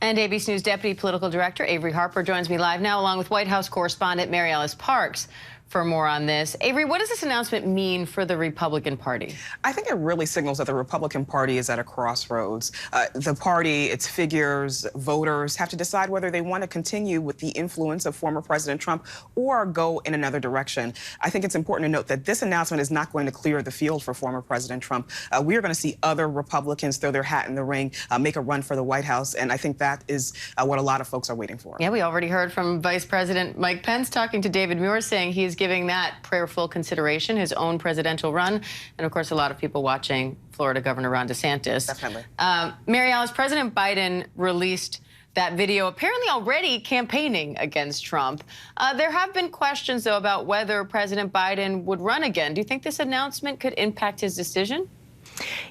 And ABC News Deputy Political Director Avery Harper joins me live now, along with White House correspondent Mary Alice Parks, for more on this. Avery, what does this announcement mean for the Republican Party? I think it really signals that the Republican Party is at a crossroads. The party, its figures, voters have to decide whether they want to continue with the influence of former President Trump or go in another direction. I think it's important to note that this announcement is not going to clear the field for former President Trump. We are going to see other Republicans throw their hat in the ring, make a run for the White House, and I think that is what a lot of folks are waiting for. Yeah, we already heard from Vice President Mike Pence talking to David Muir, saying he's giving that prayerful consideration, his own presidential run. And of course, a lot of people watching Florida Governor Ron DeSantis. Definitely. Mary Alice, President Biden released that video apparently already campaigning against Trump. There have been questions, though, about whether President Biden would run again. Do you think this announcement could impact his decision?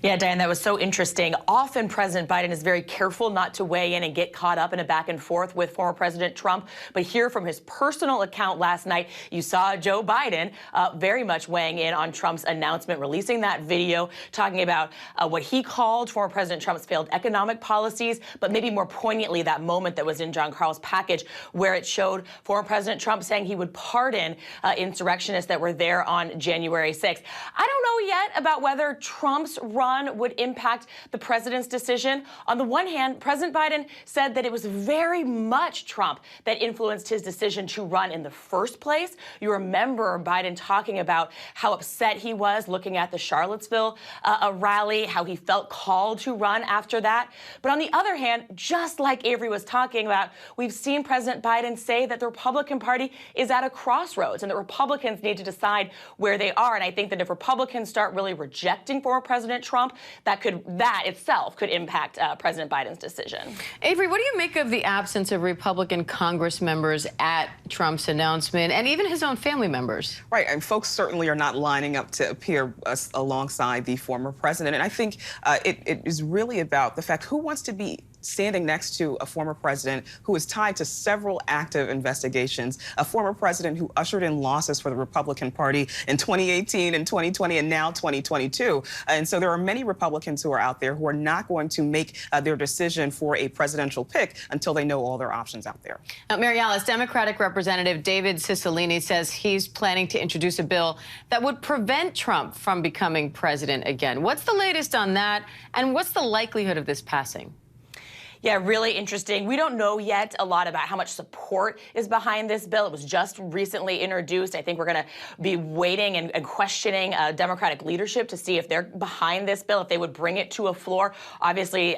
Yeah, Diane, that was so interesting. Often President Biden is very careful not to weigh in and get caught up in a back and forth with former President Trump. But here from his personal account last night, you saw Joe Biden very much weighing in on Trump's announcement, releasing that video, talking about what he called former President Trump's failed economic policies, but maybe more poignantly, that moment that was in John Carl's package where it showed former President Trump saying he would pardon insurrectionists that were there on January 6th. I don't know yet about whether Trump's run would impact the president's decision. On the one hand, President Biden said that it was very much Trump that influenced his decision to run in the first place. You remember Biden talking about how upset he was looking at the Charlottesville rally, how he felt called to run after that. But on the other hand, just like Avery was talking about, we've seen President Biden say that the Republican Party is at a crossroads and that Republicans need to decide where they are. And I think that if Republicans start really rejecting former President Trump, that itself could impact President Biden's decision. Avery, what do you make of the absence of Republican Congress members at Trump's announcement, and even his own family members? Right, and folks certainly are not lining up to appear alongside the former president. And I think it is really about the fact who wants to be standing next to a former president who is tied to several active investigations, a former president who ushered in losses for the Republican Party in 2018 and 2020 and now 2022. And so there are many Republicans who are out there who are not going to make their decision for a presidential pick until they know all their options out there. Mary Alice, Democratic Representative David Cicilline says he's planning to introduce a bill that would prevent Trump from becoming president again. What's the latest on that, and what's the likelihood of this passing? Yeah, really interesting. We don't know yet a lot about how much support is behind this bill. It was just recently introduced. I think we're going to be waiting and questioning Democratic leadership to see if they're behind this bill, if they would bring it to a floor. Obviously,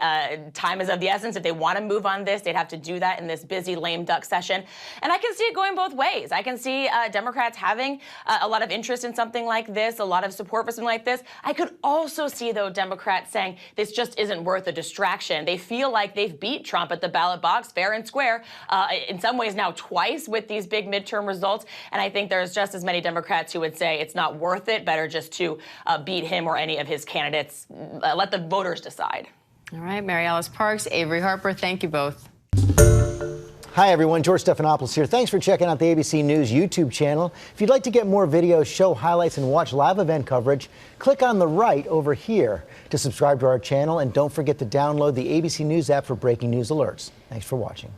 time is of the essence. If they want to move on this, they'd have to do that in this busy lame duck session. And I can see it going both ways. I can see Democrats having a lot of interest in something like this, a lot of support for something like this. I could also see, though, Democrats saying this just isn't worth a distraction. They feel like they've beat Trump at the ballot box fair and square, in some ways now twice with these big midterm results. And I think there's just as many Democrats who would say it's not worth it, better just to beat him or any of his candidates. Let the voters decide. All right, Mary Alice Parks, Avery Harper, thank you both. Hi, everyone. George Stephanopoulos here. Thanks for checking out the ABC News YouTube channel. If you'd like to get more videos, show highlights, and watch live event coverage, click on the right over here to subscribe to our channel. And don't forget to download the ABC News app for breaking news alerts. Thanks for watching.